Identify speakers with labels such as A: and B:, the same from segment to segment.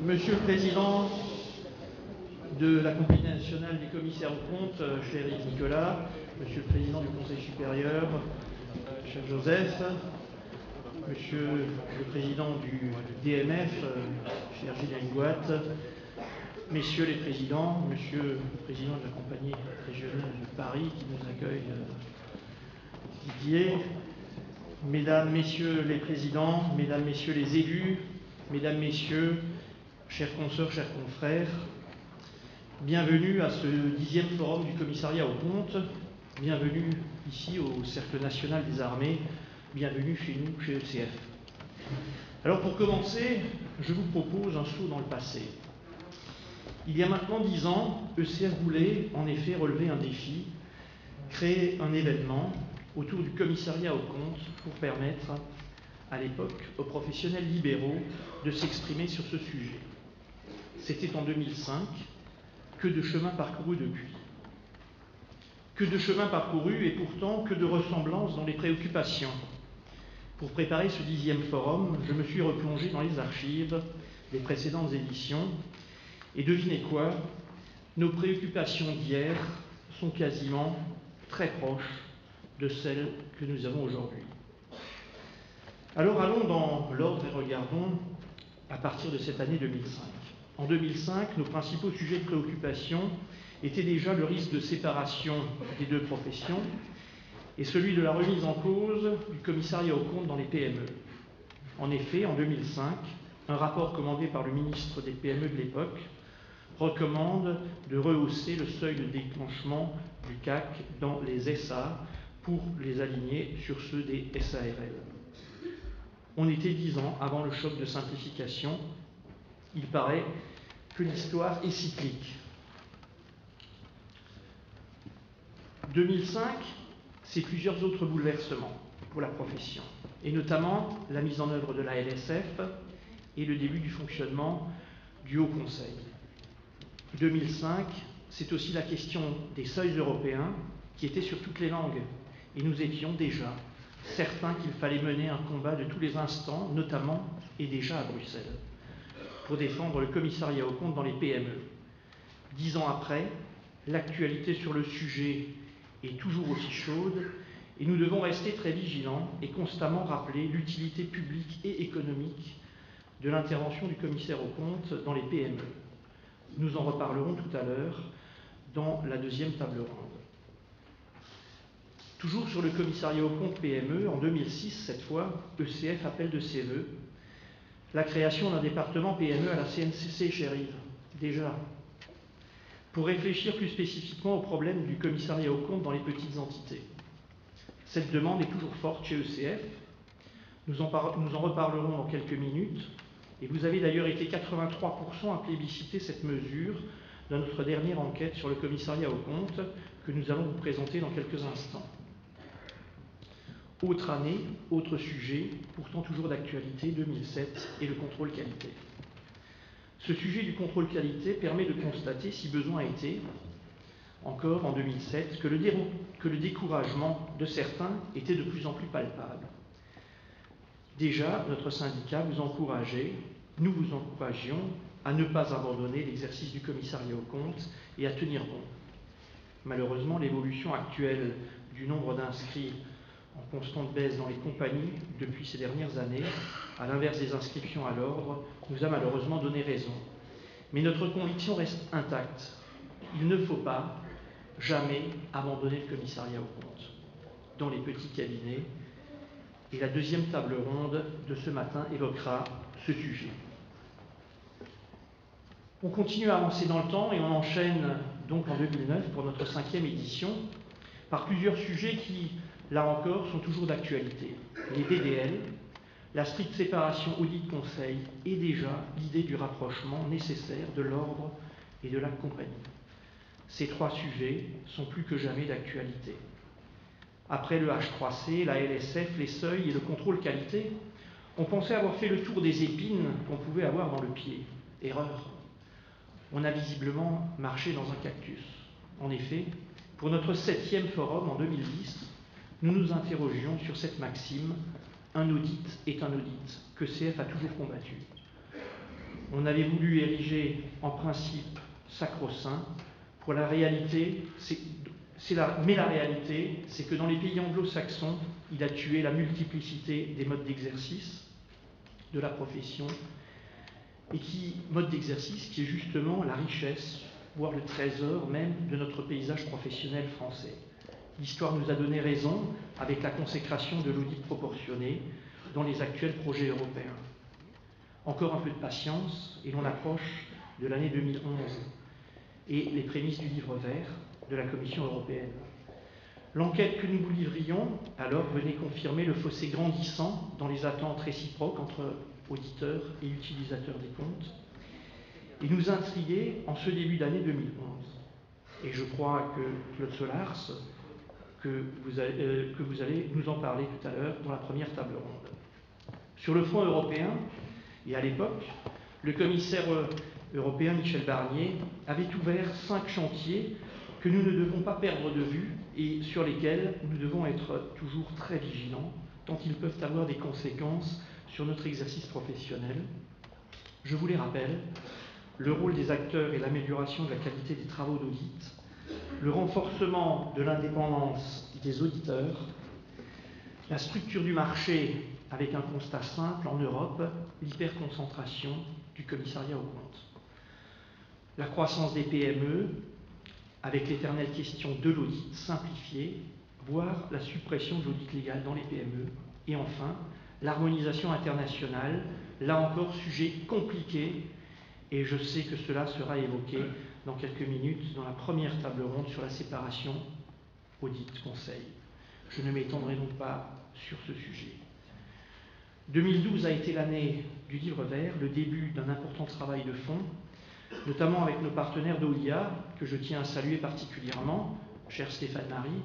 A: Monsieur le Président de la Compagnie nationale des commissaires aux comptes, cher Yves Nicolas, Monsieur le Président du Conseil supérieur, cher Joseph, Monsieur le Président du DMF, cher Gilles Nguat, Messieurs les Présidents, Monsieur le Président de la Compagnie régionale de Paris qui nous accueille, Didier, Mesdames, Messieurs les Présidents, Mesdames, Messieurs les élus, Mesdames, Messieurs, chers consoeurs, chers confrères, bienvenue à ce 10e forum du commissariat aux comptes, bienvenue ici au Cercle national des armées, bienvenue chez nous, chez ECF. Alors pour commencer, je vous propose un saut dans le passé. Il y a maintenant 10 ans, ECF voulait en effet relever un défi, créer un événement autour du commissariat aux comptes pour permettre à l'époque aux professionnels libéraux de s'exprimer sur ce sujet. C'était en 2005, que de chemin parcouru depuis. Que de chemin parcouru et pourtant que de ressemblances dans les préoccupations. Pour préparer ce 10e forum, je me suis replongé dans les archives des précédentes éditions et devinez quoi, nos préoccupations d'hier sont quasiment très proches de celles que nous avons aujourd'hui. Alors allons dans l'ordre et regardons à partir de cette année 2005. En 2005, nos principaux sujets de préoccupation étaient déjà le risque de séparation des deux professions et celui de la remise en cause du commissariat aux comptes dans les PME. En effet, en 2005, un rapport commandé par le ministre des PME de l'époque recommande de rehausser le seuil de déclenchement du CAC dans les SA pour les aligner sur ceux des SARL. On était 10 ans avant le choc de simplification. Il paraît que l'histoire est cyclique. 2005, c'est plusieurs autres bouleversements pour la profession, et notamment la mise en œuvre de la LSF et le début du fonctionnement du Haut Conseil. 2005, c'est aussi la question des seuils européens qui étaient sur toutes les langues, et nous étions déjà certains qu'il fallait mener un combat de tous les instants, notamment et déjà à Bruxelles, pour défendre le commissariat aux comptes dans les PME. 10 ans après, l'actualité sur le sujet est toujours aussi chaude et nous devons rester très vigilants et constamment rappeler l'utilité publique et économique de l'intervention du commissaire aux comptes dans les PME. Nous en reparlerons tout à l'heure dans la deuxième table ronde. Toujours sur le commissariat aux comptes PME, en 2006, cette fois, ECF appelle de ses vœux la création d'un département PME à la CNCC, cher Yves, déjà, pour réfléchir plus spécifiquement au problème du commissariat aux comptes dans les petites entités. Cette demande est toujours forte chez ECF, nous en reparlerons dans quelques minutes, et vous avez d'ailleurs été 83% à plébisciter cette mesure dans notre dernière enquête sur le commissariat aux comptes que nous allons vous présenter dans quelques instants. Autre année, autre sujet, pourtant toujours d'actualité, 2007 et le contrôle qualité. Ce sujet du contrôle qualité permet de constater, si besoin était, encore en 2007, que le découragement de certains était de plus en plus palpable. Déjà, notre syndicat vous encourageait, nous vous encouragions à ne pas abandonner l'exercice du commissariat aux comptes et à tenir bon. Malheureusement, l'évolution actuelle du nombre d'inscrits en constante baisse dans les compagnies depuis ces dernières années, à l'inverse des inscriptions à l'ordre, nous a malheureusement donné raison. Mais notre conviction reste intacte. Il ne faut pas jamais abandonner le commissariat aux comptes dans les petits cabinets. Et la deuxième table ronde de ce matin évoquera ce sujet. On continue à avancer dans le temps et on enchaîne donc en 2009 pour notre 5e édition par plusieurs sujets qui, là encore, sont toujours d'actualité. Les BDL, la stricte séparation audit-conseil et déjà l'idée du rapprochement nécessaire de l'ordre et de la compagnie. Ces 3 sujets sont plus que jamais d'actualité. Après le H3C, la LSF, les seuils et le contrôle qualité, on pensait avoir fait le tour des épines qu'on pouvait avoir dans le pied. Erreur. On a visiblement marché dans un cactus. En effet, pour notre 7e forum en 2010, nous nous interrogions sur cette maxime « un audit est un audit » que CF a toujours combattu. on avait voulu ériger en principe sacro-saint. Pour la réalité, mais la réalité, c'est que dans les pays anglo-saxons, il a tué la multiplicité des modes d'exercice de la profession, et mode d'exercice qui est justement la richesse, voire le trésor même de notre paysage professionnel français. L'histoire nous a donné raison avec la consécration de l'audit proportionné dans les actuels projets européens. Encore un peu de patience et l'on approche de l'année 2011 et les prémices du livre vert de la Commission européenne. L'enquête que nous vous livrions alors venait confirmer le fossé grandissant dans les attentes réciproques entre auditeurs et utilisateurs des comptes et nous intriguait en ce début d'année 2011. Et je crois que Claude Solars, que vous allez nous en parler tout à l'heure dans la première table ronde. Sur le front européen, et à l'époque, le commissaire européen Michel Barnier avait ouvert 5 chantiers que nous ne devons pas perdre de vue et sur lesquels nous devons être toujours très vigilants, tant ils peuvent avoir des conséquences sur notre exercice professionnel. Je vous les rappelle: le rôle des acteurs et l'amélioration de la qualité des travaux d'audit, le renforcement de l'indépendance des auditeurs, la structure du marché avec un constat simple en Europe, l'hyperconcentration du commissariat aux comptes, la croissance des PME avec l'éternelle question de l'audit simplifié, voire la suppression de l'audit légal dans les PME, et enfin l'harmonisation internationale, là encore sujet compliqué, et je sais que cela sera évoqué dans quelques minutes dans la première table ronde sur la séparation audit-conseil. Je ne m'étendrai donc pas sur ce sujet. 2012 a été l'année du livre vert, le début d'un important travail de fond, notamment avec nos partenaires d'OIA, que je tiens à saluer particulièrement, cher Stéphane Marie.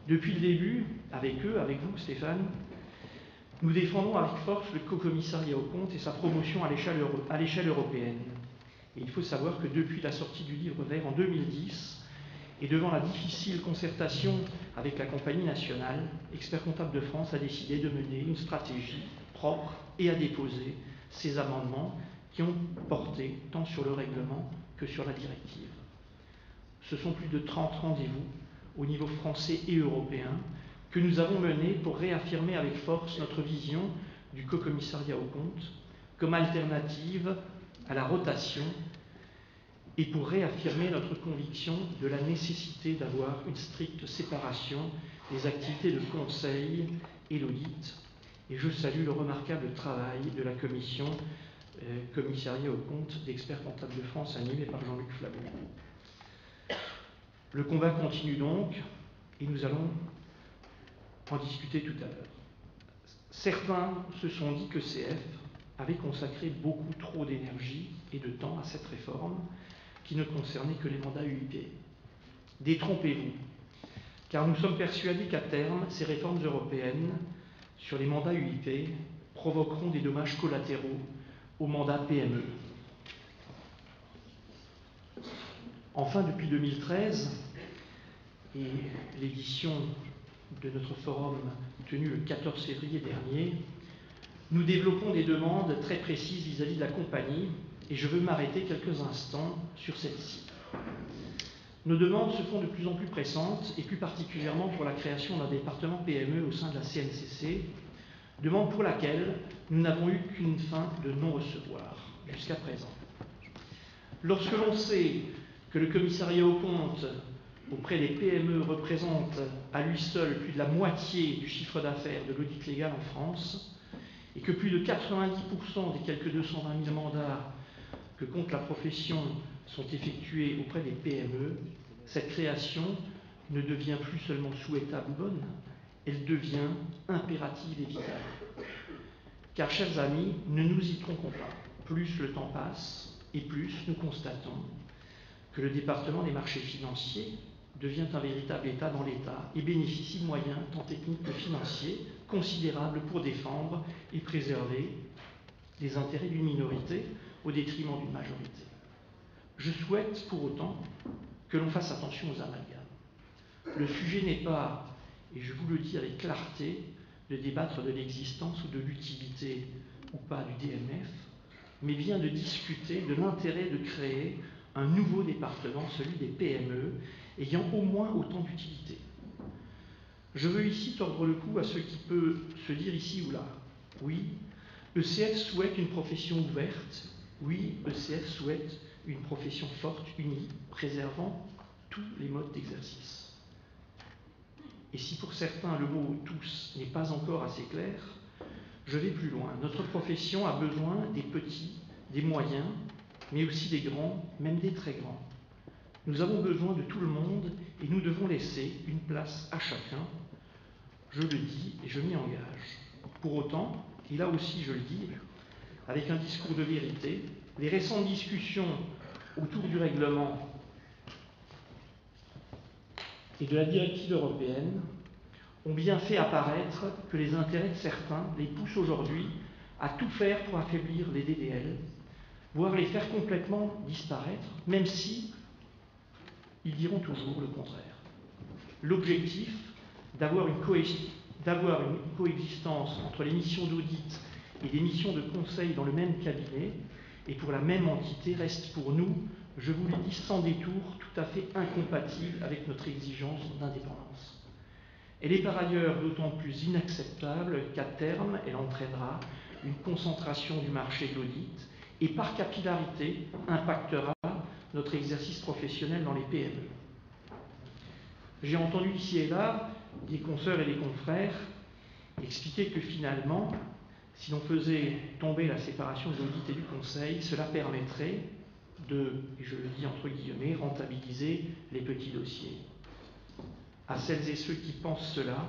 A: Depuis le début, avec eux, avec vous Stéphane, nous défendons avec force le co-commissariat aux comptes et sa promotion à l'échelle européenne. Et il faut savoir que depuis la sortie du livre vert en 2010, et devant la difficile concertation avec la compagnie nationale, Experts Comptables de France a décidé de mener une stratégie propre et a déposé ces amendements qui ont porté tant sur le règlement que sur la directive. Ce sont plus de 30 rendez-vous au niveau français et européen que nous avons menés pour réaffirmer avec force notre vision du co-commissariat aux comptes comme alternative à la rotation et pour réaffirmer notre conviction de la nécessité d'avoir une stricte séparation des activités de conseil et l'audit. Et je salue le remarquable travail de la commission commissariat aux comptes d'Experts Comptables de France animée par Jean-Luc Flavaux. Le combat continue donc et nous allons en discuter tout à l'heure. Certains se sont dit que CF avait consacré beaucoup trop d'énergie et de temps à cette réforme qui ne concernait que les mandats UIP. Détrompez-vous, car nous sommes persuadés qu'à terme, ces réformes européennes sur les mandats UIP provoqueront des dommages collatéraux aux mandats PME. Enfin, depuis 2013, et l'édition de notre forum tenue le 14 février dernier, nous développons des demandes très précises vis-à-vis de la compagnie et je veux m'arrêter quelques instants sur celle-ci. Nos demandes se font de plus en plus pressantes et plus particulièrement pour la création d'un département PME au sein de la CNCC, demande pour laquelle nous n'avons eu qu'une fin de non-recevoir jusqu'à présent. Lorsque l'on sait que le commissariat aux comptes auprès des PME représente à lui seul plus de la moitié du chiffre d'affaires de l'audit légal en France et que plus de 90% des quelques 220 000 mandats que compte la profession sont effectués auprès des PME, cette création ne devient plus seulement souhaitable ou bonne, elle devient impérative et vitale. Car, chers amis, ne nous y trompons pas, plus le temps passe et plus nous constatons que le département des marchés financiers devient un véritable État dans l'État et bénéficie de moyens tant techniques que financiers considérables pour défendre et préserver les intérêts d'une minorité au détriment d'une majorité. Je souhaite pour autant que l'on fasse attention aux amalgames. Le sujet n'est pas, et je vous le dis avec clarté, de débattre de l'existence ou de l'utilité ou pas du DMF, mais vient de discuter de l'intérêt de créer un nouveau département, celui des PME, ayant au moins autant d'utilité. Je veux ici tordre le cou à ce qui peut se dire ici ou là. Oui, ECF souhaite une profession ouverte. Oui, ECF souhaite une profession forte, unie, préservant tous les modes d'exercice. Et si pour certains le mot « tous » n'est pas encore assez clair, je vais plus loin. Notre profession a besoin des petits, des moyens, mais aussi des grands, même des très grands. Nous avons besoin de tout le monde et nous devons laisser une place à chacun. Je le dis et je m'y engage. Pour autant, et là aussi je le dis, avec un discours de vérité, les récentes discussions autour du règlement et de la directive européenne ont bien fait apparaître que les intérêts de certains les poussent aujourd'hui à tout faire pour affaiblir les DDL, voire les faire complètement disparaître, même si ils diront toujours le contraire. L'objectif d'avoir une coexistence entre les missions d'audit et les missions de conseil dans le même cabinet et pour la même entité reste pour nous, je vous le dis sans détour, tout à fait incompatible avec notre exigence d'indépendance. Elle est par ailleurs d'autant plus inacceptable qu'à terme, elle entraînera une concentration du marché de l'audit et par capillarité impactera notre exercice professionnel dans les PME. J'ai entendu ici et là des consoeurs et des confrères expliquer que finalement, si l'on faisait tomber la séparation de l'audit et du conseil, cela permettrait de, et je le dis entre guillemets, rentabiliser les petits dossiers. À celles et ceux qui pensent cela,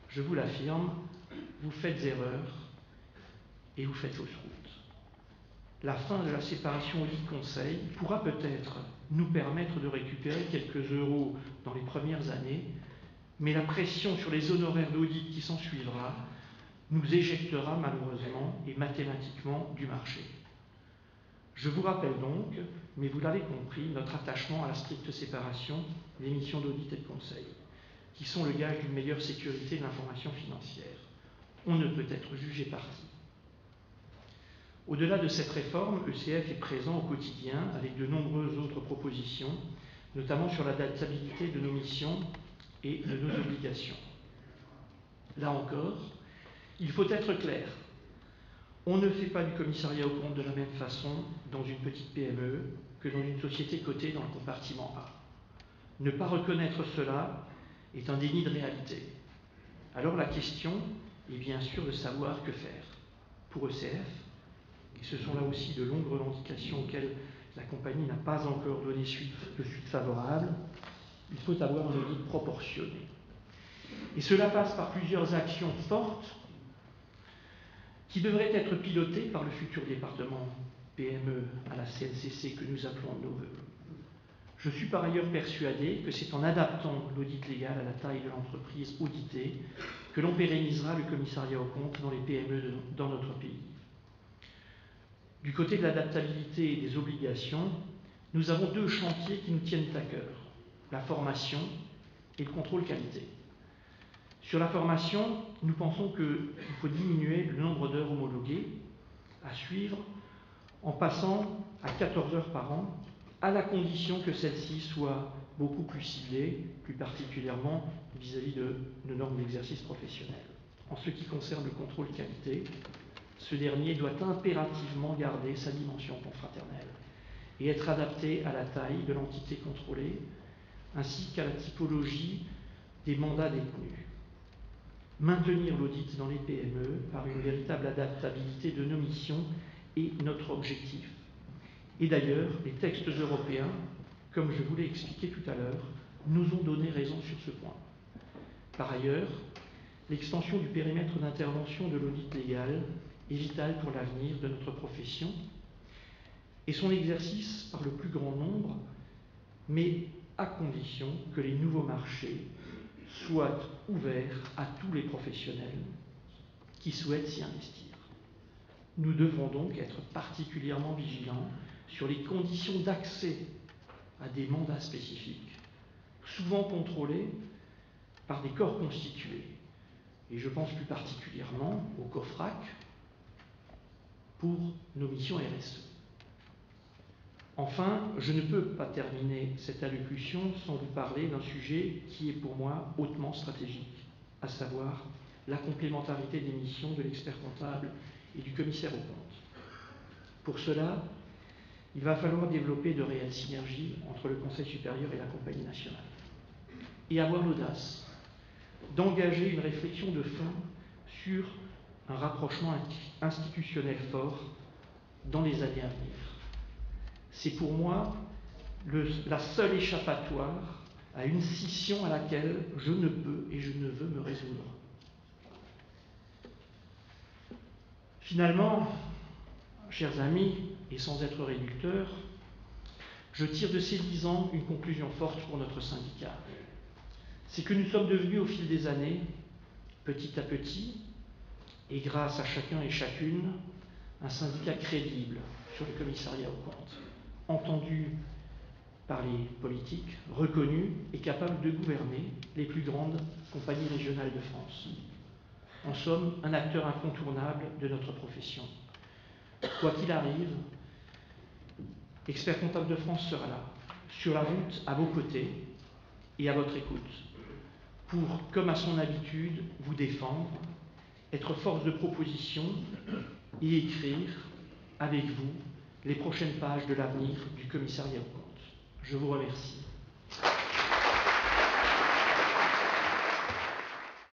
A: je vous l'affirme, vous faites erreur et vous faites fausse route. La fin de la séparation audit-conseil pourra peut-être nous permettre de récupérer quelques euros dans les premières années, mais la pression sur les honoraires d'audit qui s'ensuivra nous éjectera malheureusement et mathématiquement du marché. Je vous rappelle donc, mais vous l'avez compris, notre attachement à la stricte séparation des missions d'audit et de conseil, qui sont le gage d'une meilleure sécurité de l'information financière. On ne peut être jugé parti. Au-delà de cette réforme, ECF est présent au quotidien avec de nombreuses autres propositions, notamment sur l'adaptabilité de nos missions et de nos obligations. Là encore, il faut être clair. On ne fait pas du commissariat aux comptes de la même façon dans une petite PME que dans une société cotée dans le compartiment A. Ne pas reconnaître cela est un déni de réalité. Alors la question est bien sûr de savoir que faire. Pour ECF, et ce sont là aussi de longues revendications auxquelles la compagnie n'a pas encore donné de suite favorable, il faut avoir un audit proportionné. Et cela passe par plusieurs actions fortes qui devraient être pilotées par le futur département PME à la CNCC que nous appelons de nos vœux. Je suis par ailleurs persuadé que c'est en adaptant l'audit légal à la taille de l'entreprise auditée que l'on pérennisera le commissariat aux comptes dans les PME dans notre pays. Du côté de l'adaptabilité et des obligations, nous avons deux chantiers qui nous tiennent à cœur, la formation et le contrôle qualité. Sur la formation, nous pensons qu'il faut diminuer le nombre d'heures homologuées à suivre en passant à 14 heures par an, à la condition que celle-ci soit beaucoup plus ciblée, plus particulièrement vis-à-vis de normes d'exercice professionnel. En ce qui concerne le contrôle qualité, ce dernier doit impérativement garder sa dimension confraternelle et être adapté à la taille de l'entité contrôlée ainsi qu'à la typologie des mandats détenus. Maintenir l'audit dans les PME par une véritable adaptabilité de nos missions est notre objectif. Et d'ailleurs, les textes européens, comme je vous l'ai expliqué tout à l'heure, nous ont donné raison sur ce point. Par ailleurs, l'extension du périmètre d'intervention de l'audit légal est vitale pour l'avenir de notre profession et son exercice par le plus grand nombre, mais à condition que les nouveaux marchés soient ouverts à tous les professionnels qui souhaitent s'y investir. Nous devrons donc être particulièrement vigilants sur les conditions d'accès à des mandats spécifiques, souvent contrôlés par des corps constitués. Et je pense plus particulièrement au COFRAC, pour nos missions RSE. Enfin, je ne peux pas terminer cette allocution sans vous parler d'un sujet qui est pour moi hautement stratégique, à savoir la complémentarité des missions de l'expert comptable et du commissaire aux comptes. Pour cela, il va falloir développer de réelles synergies entre le Conseil supérieur et la Compagnie nationale et avoir l'audace d'engager une réflexion de fond sur un rapprochement institutionnel fort dans les années à venir. C'est pour moi la seule échappatoire à une scission à laquelle je ne peux et je ne veux me résoudre. Finalement, chers amis, et sans être réducteur, je tire de ces 10 ans une conclusion forte pour notre syndicat. C'est que nous sommes devenus au fil des années, petit à petit, et grâce à chacun et chacune, un syndicat crédible sur le commissariat aux comptes, entendu par les politiques, reconnu et capable de gouverner les plus grandes compagnies régionales de France. En somme, un acteur incontournable de notre profession. Quoi qu'il arrive, Expert Comptable de France sera là, sur la route, à vos côtés et à votre écoute, pour, comme à son habitude, vous défendre, être force de proposition et écrire avec vous les prochaines pages de l'avenir du commissariat aux comptes. Je vous remercie.